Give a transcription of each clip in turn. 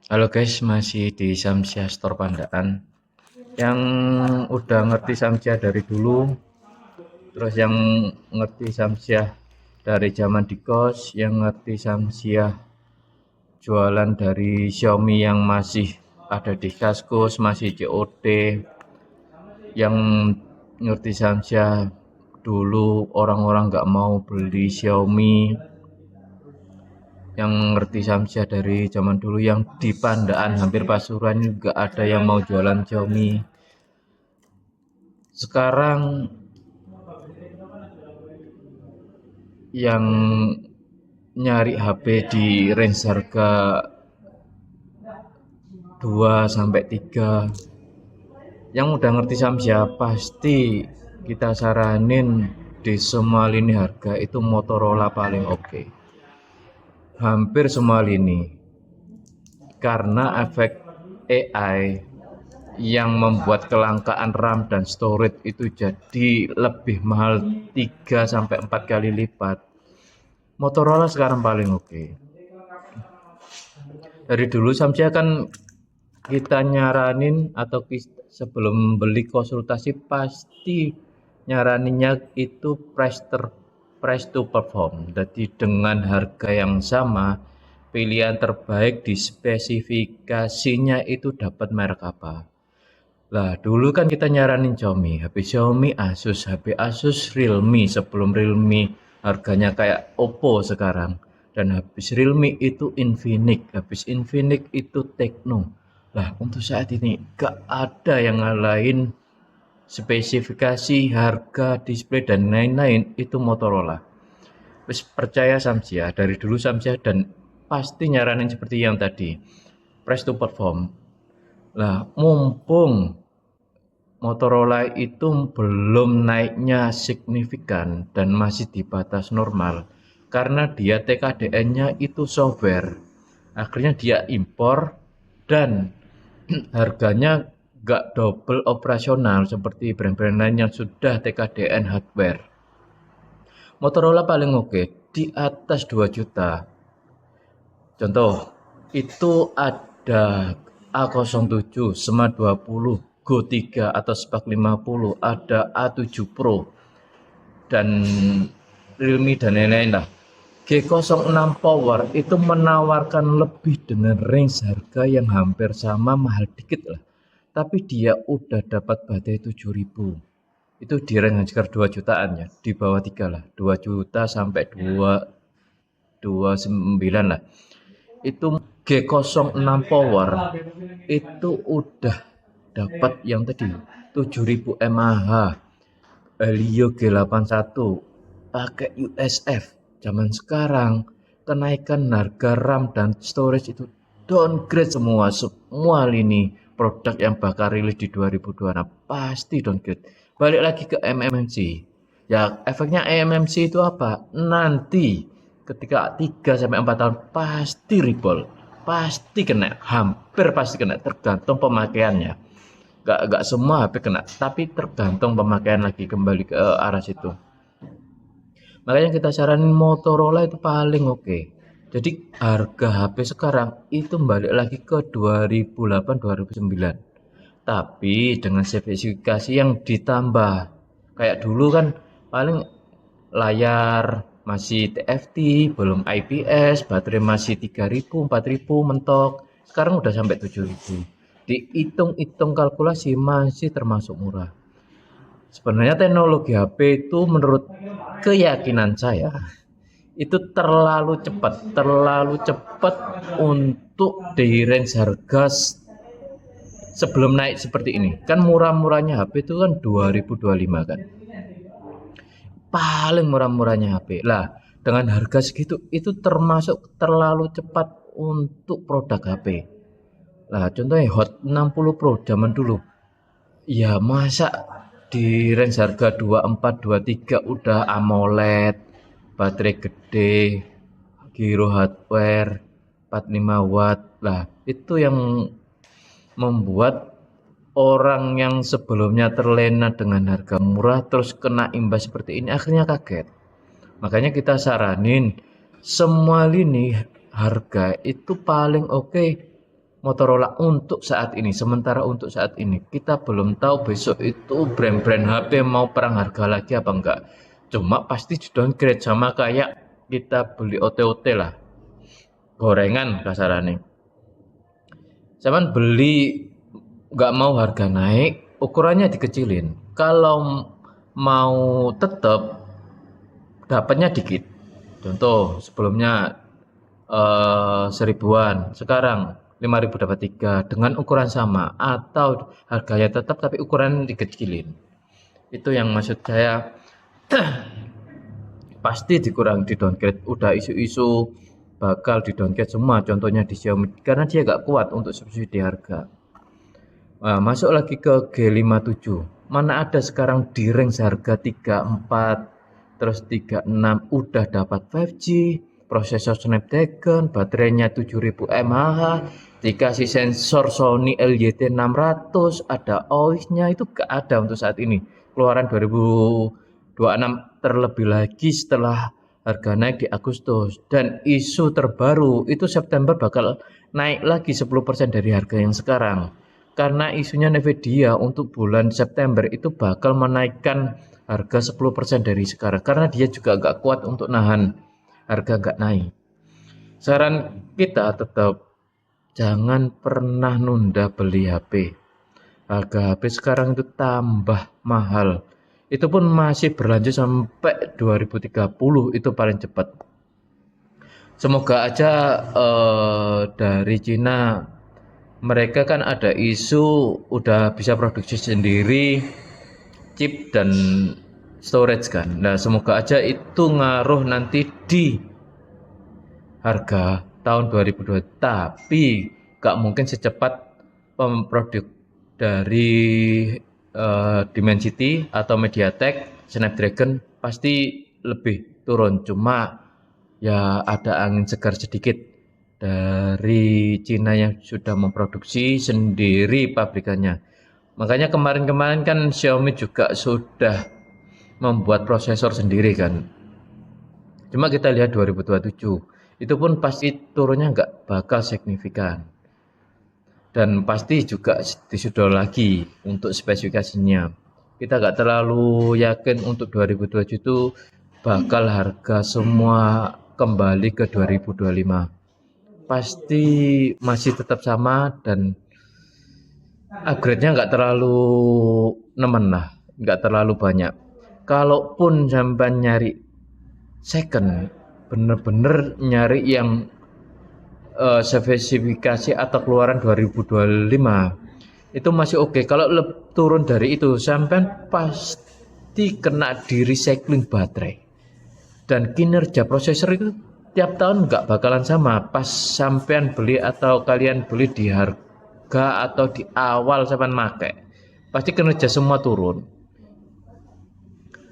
Halo guys, masih di Samsia Store Pandaan. Yang udah ngerti Samsia dari dulu, terus yang ngerti Samsia dari zaman di kos, yang ngerti Samsia jualan dari Xiaomi yang masih ada di Kaskus, masih COD, yang ngerti Samsia dulu orang-orang nggak mau beli Xiaomi, yang ngerti Samsia dari zaman dulu yang di Pandaan hampir Pasuruan juga ada yang mau jualan Xiaomi. Sekarang yang nyari HP di range harga 2 sampai 3 yang udah ngerti Samsia pasti kita saranin di semua lini harga itu Motorola paling oke. Hampir semua lini. Karena efek AI yang membuat kelangkaan RAM dan storage itu jadi lebih mahal 3 sampai 4 kali lipat. Motorola sekarang paling oke. Dari dulu Samsia kan kita nyaranin atau sebelum beli konsultasi pasti nyaraninnya itu price to perform. Jadi dengan harga yang sama, pilihan terbaik di spesifikasinya itu dapat merek apa. Lah dulu kan kita nyaranin Xiaomi, HP Asus, Realme sebelum Realme harganya kayak Oppo sekarang. Dan habis Realme itu habis Infinix itu Tecno. Lah untuk saat ini gak ada yang ngalahin spesifikasi, harga, display dan lain-lain itu Motorola. Terus percaya Samsia, dari dulu Samsia dan pasti nyaranin seperti yang tadi, price to perform. Lah mumpung Motorola itu belum naiknya signifikan dan masih di batas normal karena dia TKDN-nya itu software. Akhirnya dia impor dan harganya nggak double operasional seperti brand-brand lain yang sudah TKDN hardware. Motorola paling oke di atas 2 juta. Contoh, itu ada A07, Smart 20, Go 3 atau Spark 50, ada A7 Pro, dan Realme dan lain-lain lah. G06 Power itu menawarkan lebih dengan range harga yang hampir sama, mahal dikit lah. Tapi dia udah dapat baterai 7000. Itu di range sekitar 2 jutaan ya, di bawah 3 lah. 2 juta sampai 2,9 lah. Itu G06 Power itu udah dapat yang tadi 7000 mAh Helio G81 pakai USF. Zaman sekarang kenaikan harga RAM dan storage itu downgrade semua lini produk yang bakal rilis di 2026 pasti downgrade. Balik lagi ke MMC. Ya efeknya MMC itu apa? Nanti ketika 3 sampai 4 tahun pasti recall, pasti kena, hampir pasti kena tergantung pemakaiannya. Gak semua HP kena, tapi tergantung pemakaian lagi kembali ke arah situ. Makanya kita saranin Motorola itu paling oke. Jadi harga HP sekarang itu balik lagi ke 2008-2009. Tapi dengan spesifikasi yang ditambah. Kayak dulu kan paling layar masih TFT, belum IPS, baterai masih 3000, 4000 mentok. Sekarang udah sampai 7000. Dihitung-hitung kalkulasi masih termasuk murah. Sebenarnya teknologi HP itu menurut keyakinan saya itu terlalu cepat untuk di range harga sebelum naik seperti ini. Kan murah-murahnya HP itu kan 2025 kan. Paling murah-murahnya HP. Lah, dengan harga segitu itu termasuk terlalu cepat untuk produk HP. Lah, contohnya Hot 60 Pro zaman dulu. Ya, masa di range harga 24 23 udah AMOLED, baterai gede, Giro hardware 45 watt. Lah, itu yang membuat orang yang sebelumnya terlena dengan harga murah terus kena imbas seperti ini akhirnya kaget. Makanya kita saranin semua lini harga itu paling oke Motorola untuk saat ini, sementara untuk saat ini. Kita belum tahu besok itu brand-brand HP mau perang harga lagi apa enggak. Cuma pasti di downgrade sama kayak kita beli OT-OT lah, gorengan kasarannya. Zaman beli nggak mau harga naik, ukurannya dikecilin. Kalau mau tetap dapatnya dikit. Contoh sebelumnya seribuan, sekarang 5.000 dapat 3 dengan ukuran sama atau harganya tetap tapi ukuran dikecilin. Itu yang maksud saya pasti dikurang di downgrade. Udah isu-isu bakal di downgrade semua, contohnya di Xiaomi karena dia gak kuat untuk subsidi harga. Nah, masuk lagi ke G57. Mana ada sekarang di range harga 34 terus 36 udah dapat 5G, prosesor Snapdragon, baterainya 7000 mAh, dikasih sensor Sony LYT 600, ada OIS-nya, itu gak ada untuk saat ini. Keluaran 2026 terlebih lagi setelah harga naik di Agustus, dan isu terbaru itu September bakal naik lagi 10% dari harga yang sekarang. Karena isunya Nvidia untuk bulan September itu bakal menaikkan harga 10% dari sekarang. Karena dia juga gak kuat untuk nahan harga gak naik. Saran kita tetap jangan pernah nunda beli HP. Harga HP sekarang itu tambah mahal. Itu pun masih berlanjut sampai 2030 itu paling cepat. Semoga aja dari Cina mereka kan ada isu udah bisa produksi sendiri chip dan storage kan. Nah, semoga aja itu ngaruh nanti di harga tahun 2020. Tapi gak mungkin secepat pemroduk dari Dimensity atau MediaTek Snapdragon pasti lebih turun. Cuma ya ada angin segar sedikit dari Cina yang sudah memproduksi sendiri pabrikannya. Makanya kemarin-kemarin kan Xiaomi juga sudah membuat prosesor sendiri kan. Cuma kita lihat 2027, itu pun pasti turunnya nggak bakal signifikan. Dan pasti juga disudol lagi untuk spesifikasinya. Kita nggak terlalu yakin untuk 2027 itu bakal harga semua kembali ke 2025. Pasti masih tetap sama dan upgrade-nya nggak terlalu nemen lah, nggak terlalu banyak. Kalaupun sampai nyari second, bener-bener nyari yang spesifikasi atau keluaran 2025 itu masih oke. Kalau turun dari itu sampai pasti kena di recycling baterai dan kinerja prosesor itu tiap tahun nggak bakalan sama pas sampean beli atau kalian beli di harga atau di awal sampean make pasti kinerja semua turun.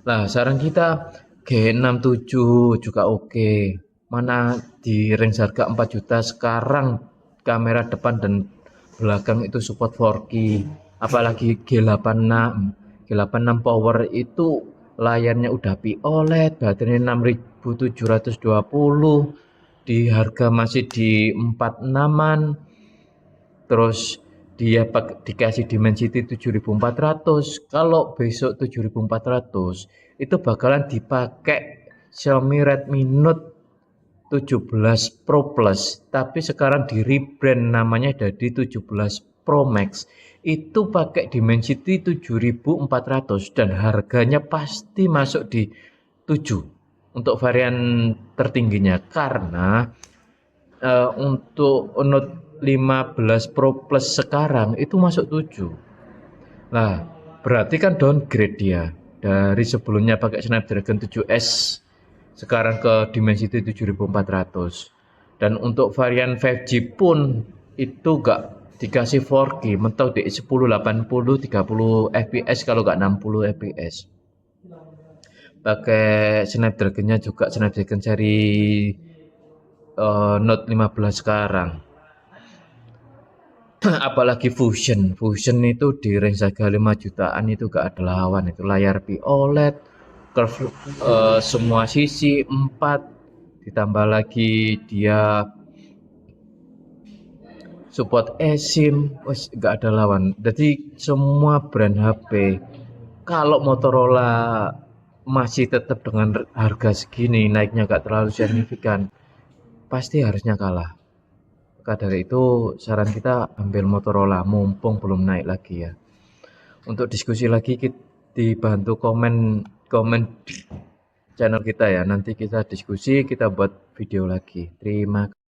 Nah, saran kita G67 juga oke. Mana di range harga 4 juta sekarang kamera depan dan belakang itu support 4K. Apalagi G86. G86 Power itu layarnya udah OLED, baterainya 6720, di harga masih di 46-an. Terus dia dikasih Dimensity 7400. Kalau besok 7400 itu bakalan dipakai Xiaomi Redmi Note 17 Pro Plus, tapi sekarang di rebrand namanya jadi 17 Pro Max. Itu pakai Dimensity 7400 dan harganya pasti masuk di 7 untuk varian tertingginya karena untuk Note 15 Pro Plus sekarang itu masuk 7. Nah, berarti kan downgrade dia dari sebelumnya pakai Snapdragon 7S sekarang ke Dimensity 7400. Dan untuk varian 5G pun itu gak dikasih 4K, mentok di 1080 30 fps kalau gak 60 fps. Pakai Snapdragon-nya juga Snapdragon seri Note 15 sekarang. Apalagi Fusion itu di range harga 5 jutaan itu gak ada lawan. Itu layar OLED, curve semua sisi 4, ditambah lagi dia support eSIM, wes nggak ada lawan. Jadi semua brand HP, kalau Motorola masih tetap dengan harga segini, naiknya nggak terlalu signifikan, pasti harusnya kalah. Maka dari itu saran kita ambil Motorola, mumpung belum naik lagi ya. Untuk diskusi lagi dibantu komen komen channel kita ya. Nanti kita diskusi, kita buat video lagi. Terima kasih.